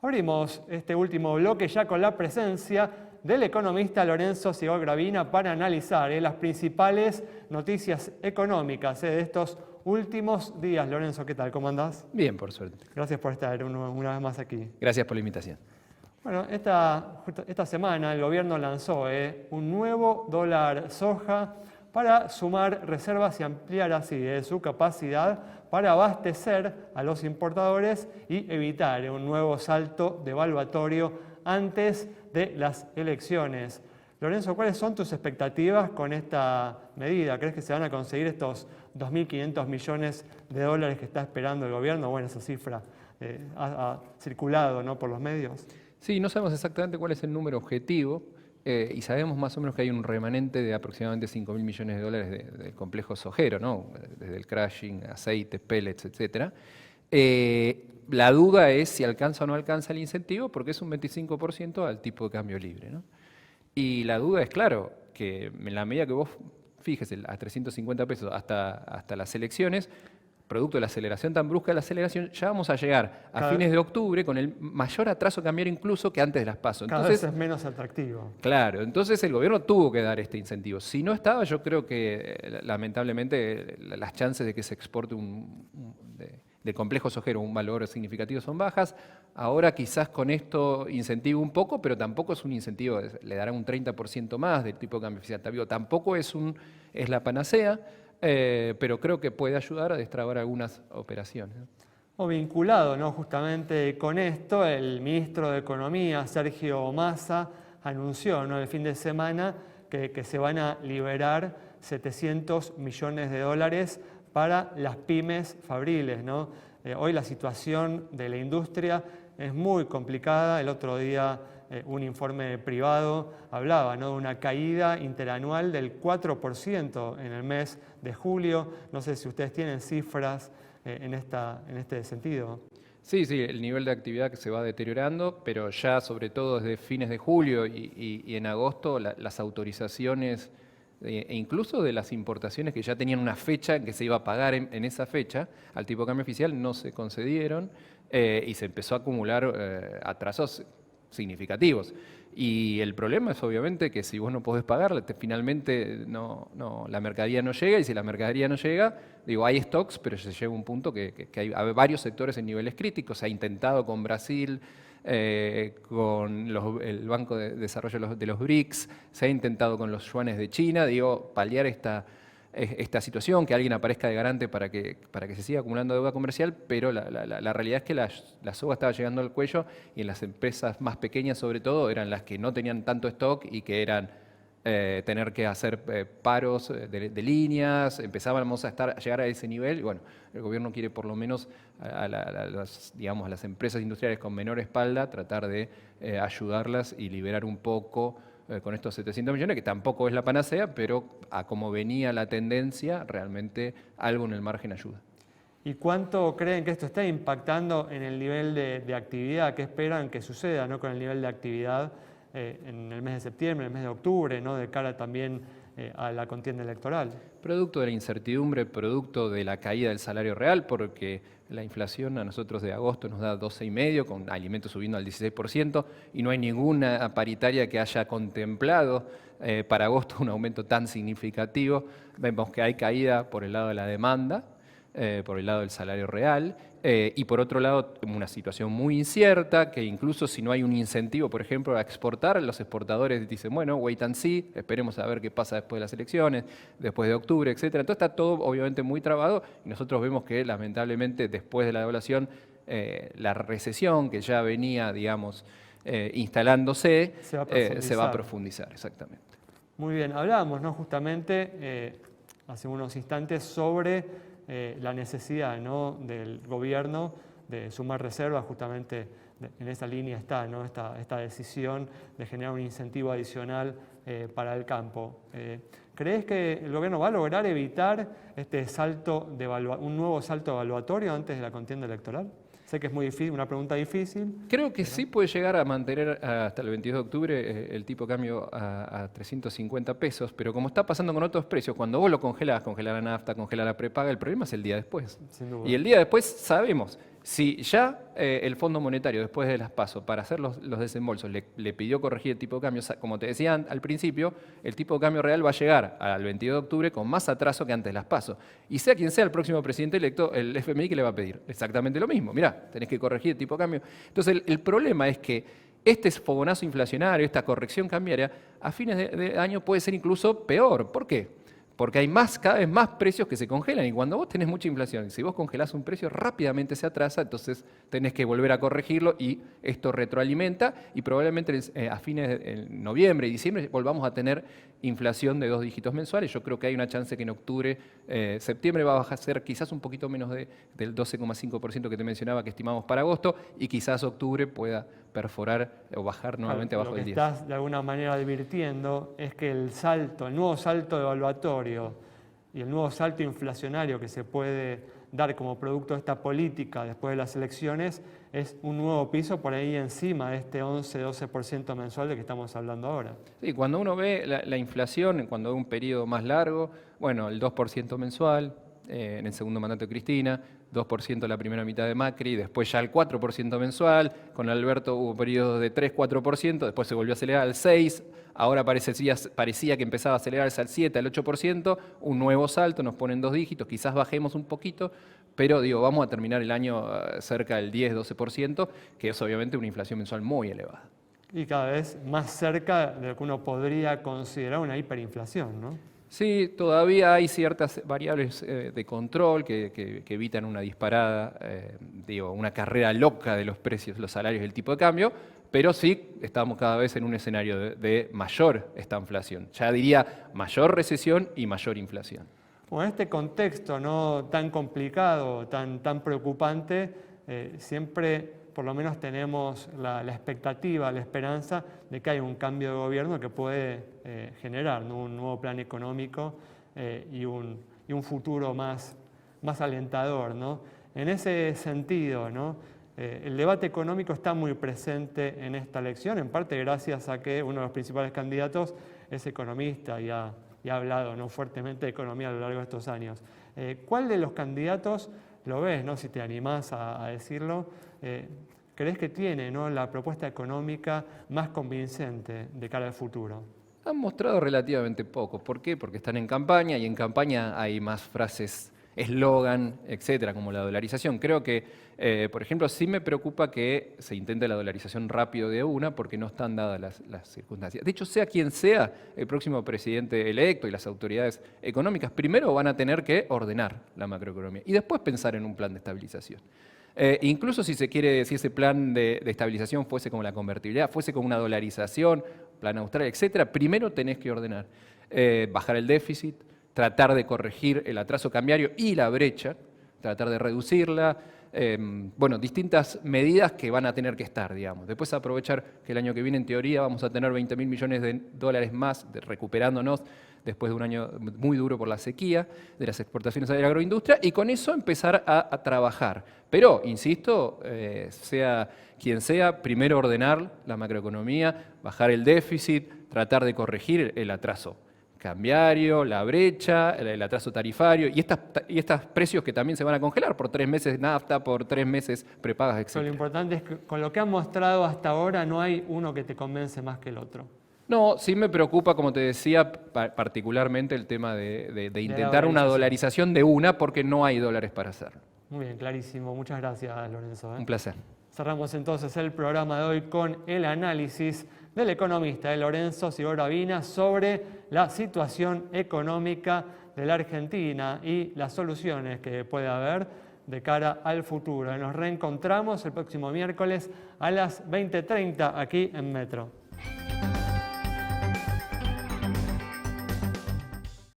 Abrimos este último bloque ya con la presencia del economista Lorenzo Sigol Gravina para analizar las principales noticias económicas de estos últimos días. Lorenzo, ¿qué tal? ¿Cómo andás? Bien, por suerte. Gracias por estar una vez más aquí. Gracias por la invitación. Bueno, esta semana el gobierno lanzó un nuevo dólar soja para sumar reservas y ampliar así su capacidad para abastecer a los importadores y evitar un nuevo salto devaluatorio antes de las elecciones. Lorenzo, ¿cuáles son tus expectativas con esta medida? ¿Crees que se van a conseguir estos 2.500 millones de dólares que está esperando el gobierno? Bueno, esa cifra ha circulado, ¿no?, por los medios. Sí, no sabemos exactamente cuál es el número objetivo y sabemos más o menos que hay un remanente de aproximadamente 5.000 millones de dólares del complejo sojero, ¿no? Desde el crushing, aceites, pellets, etc. La duda es si alcanza o no alcanza el incentivo, porque es un 25% al tipo de cambio libre, ¿no? Y la duda es, claro, que en la medida que vos fijes a 350 pesos hasta las elecciones, producto de la aceleración tan brusca de la aceleración, ya vamos a llegar a fines de octubre con el mayor atraso cambiario incluso que antes de las PASO. Cada vez es menos atractivo. Claro, entonces el gobierno tuvo que dar este incentivo. Si no estaba, yo creo que lamentablemente las chances de que se exporte de complejo sojero un valor significativo son bajas. Ahora quizás con esto incentivo un poco, pero tampoco es un incentivo, le dará un 30% más del tipo de cambio oficial. Tampoco es la panacea. Pero creo que puede ayudar a destrabar algunas operaciones. O vinculado, ¿no?, justamente con esto, el ministro de Economía, Sergio Massa, anunció, ¿no?, el fin de semana que se van a liberar 700 millones de dólares para las pymes fabriles, ¿no? Hoy la situación de la industria es muy complicada. El otro día un informe privado hablaba, ¿no?, de una caída interanual del 4% en el mes de julio. No sé si ustedes tienen cifras en este sentido. Sí, el nivel de actividad que se va deteriorando, pero ya sobre todo desde fines de julio y en agosto las autorizaciones e incluso de las importaciones que ya tenían una fecha en que se iba a pagar en esa fecha al tipo de cambio oficial no se concedieron y se empezó a acumular atrasos significativos. Y el problema es obviamente que si vos no podés pagar, finalmente la mercadería no llega, y si la mercadería no llega, hay stocks, pero se llega a un punto que hay varios sectores en niveles críticos. Se ha intentado con Brasil, con el Banco de Desarrollo de los BRICS, se ha intentado con los yuanes de China, paliar esta situación, que alguien aparezca de garante para que se siga acumulando deuda comercial, pero la realidad es que la soga estaba llegando al cuello y en las empresas más pequeñas sobre todo eran las que no tenían tanto stock y que eran tener que hacer paros de líneas, empezábamos a llegar a ese nivel y bueno, el gobierno quiere por lo menos a las empresas industriales con menor espalda tratar de ayudarlas y liberar un poco con estos 700 millones, que tampoco es la panacea, pero a como venía la tendencia, realmente algo en el margen ayuda. ¿Y cuánto creen que esto está impactando en el nivel de actividad? ¿Qué esperan que suceda, ¿no?, con el nivel de actividad en el mes de septiembre, en el mes de octubre, ¿no?, de cara también a la contienda electoral? Producto de la incertidumbre, producto de la caída del salario real, porque la inflación a nosotros de agosto nos da 12,5%, con alimentos subiendo al 16%, y no hay ninguna paritaria que haya contemplado para agosto un aumento tan significativo. Vemos que hay caída por el lado de la demanda, por el lado del salario real, y por otro lado una situación muy incierta, que incluso si no hay un incentivo, por ejemplo, a exportar, los exportadores dicen, bueno, wait and see, esperemos a ver qué pasa después de las elecciones, después de octubre, etc. Entonces está todo obviamente muy trabado y nosotros vemos que lamentablemente después de la devaluación, la recesión que ya venía, instalándose, se va a profundizar, exactamente. Muy bien, hablábamos, ¿no?, justamente hace unos instantes sobre la necesidad, ¿no?, del gobierno de sumar reservas. Justamente en esa línea está, ¿no?, esta decisión de generar un incentivo adicional para el campo. ¿Crees que el gobierno va a lograr evitar un nuevo salto evaluatorio antes de la contienda electoral? Sé que es muy difícil, una pregunta difícil. Creo que sí puede llegar a mantener hasta el 22 de octubre el tipo de cambio a 350 pesos, pero como está pasando con otros precios, cuando vos lo congelás, congelás la nafta, congelás la prepaga, el problema es el día después. Sin duda. Y el día después sabemos, Si ya el Fondo Monetario, después de las PASO, para hacer los desembolsos, le pidió corregir el tipo de cambio, como te decía al principio, el tipo de cambio real va a llegar al 22 de octubre con más atraso que antes de las PASO. Y sea quien sea el próximo presidente electo, el FMI, ¿qué le va a pedir? Exactamente lo mismo. Mirá, tenés que corregir el tipo de cambio. Entonces, el problema es que este fogonazo inflacionario, esta corrección cambiaria, a fines de año puede ser incluso peor. ¿Por qué? Porque hay cada vez más precios que se congelan y cuando vos tenés mucha inflación, si vos congelás un precio rápidamente se atrasa, entonces tenés que volver a corregirlo y esto retroalimenta y probablemente a fines de noviembre y diciembre volvamos a tener inflación de 2 dígitos mensuales. Yo creo que hay una chance que en octubre, septiembre va a ser quizás un poquito menos del 12,5% que te mencionaba que estimamos para agosto y quizás octubre pueda perforar o bajar nuevamente abajo del 10. Lo que estás de alguna manera advirtiendo es que el nuevo salto evaluatorio y el nuevo salto inflacionario que se puede dar como producto de esta política después de las elecciones es un nuevo piso por ahí encima de este 11-12% mensual de que estamos hablando ahora. Sí, cuando uno ve la inflación, cuando ve un periodo más largo, bueno, el 2% mensual en el segundo mandato de Cristina, 2% la primera mitad de Macri, después ya el 4% mensual, con Alberto hubo periodos de 3-4%, después se volvió a acelerar al 6%, ahora parecía que empezaba a acelerarse al 7%, al 8%, un nuevo salto, nos ponen 2 dígitos, quizás bajemos un poquito, pero digo, vamos a terminar el año cerca del 10-12%, que es obviamente una inflación mensual muy elevada. Y cada vez más cerca de lo que uno podría considerar una hiperinflación, ¿no? Sí, todavía hay ciertas variables de control que evitan una disparada, una carrera loca de los precios, los salarios y el tipo de cambio, pero sí estamos cada vez en un escenario de mayor estanflación. Ya diría mayor recesión y mayor inflación. Bueno, en este contexto no tan complicado, tan preocupante, siempre por lo menos tenemos la expectativa, la esperanza de que hay un cambio de gobierno que puede generar, ¿no?, un nuevo plan económico y un futuro más alentador, ¿no? En ese sentido, ¿no?, el debate económico está muy presente en esta elección, en parte gracias a que uno de los principales candidatos es economista y ha hablado, ¿no?, fuertemente de economía a lo largo de estos años. ¿Cuál de los candidatos lo ves, ¿no?, si te animás a decirlo? ¿Crees que tiene, ¿no?, la propuesta económica más convincente de cara al futuro? Han mostrado relativamente poco. ¿Por qué? Porque están en campaña y en campaña hay más frases, eslogan, etcétera, como la dolarización. Creo que, por ejemplo, sí me preocupa que se intente la dolarización rápido de una porque no están dadas las circunstancias. De hecho, sea quien sea el próximo presidente electo y las autoridades económicas, primero van a tener que ordenar la macroeconomía y después pensar en un plan de estabilización. Incluso si ese plan de estabilización fuese como la convertibilidad, fuese como una dolarización, plan austral, etcétera, primero tenés que ordenar, bajar el déficit, tratar de corregir el atraso cambiario y la brecha, tratar de reducirla, distintas medidas que van a tener que estar, digamos. Después aprovechar que el año que viene, en teoría, vamos a tener 20.000 millones de dólares más recuperándonos después de un año muy duro por la sequía, de las exportaciones de la agroindustria, y con eso empezar a trabajar. Pero, insisto, sea quien sea, primero ordenar la macroeconomía, bajar el déficit, tratar de corregir el atraso cambiario, la brecha, el atraso tarifario y estos precios que también se van a congelar por 3 meses nafta, por 3 meses prepagas, etc. Lo importante es que con lo que han mostrado hasta ahora no hay uno que te convence más que el otro. No, sí me preocupa, como te decía, particularmente el tema de intentar una dolarización de una porque no hay dólares para hacerlo. Muy bien, clarísimo. Muchas gracias, Lorenzo. Un placer. Cerramos entonces el programa de hoy con el análisis del economista Lorenzo Ciborravina sobre la situación económica de la Argentina y las soluciones que puede haber de cara al futuro. Nos reencontramos el próximo miércoles a las 20:30 aquí en Metro.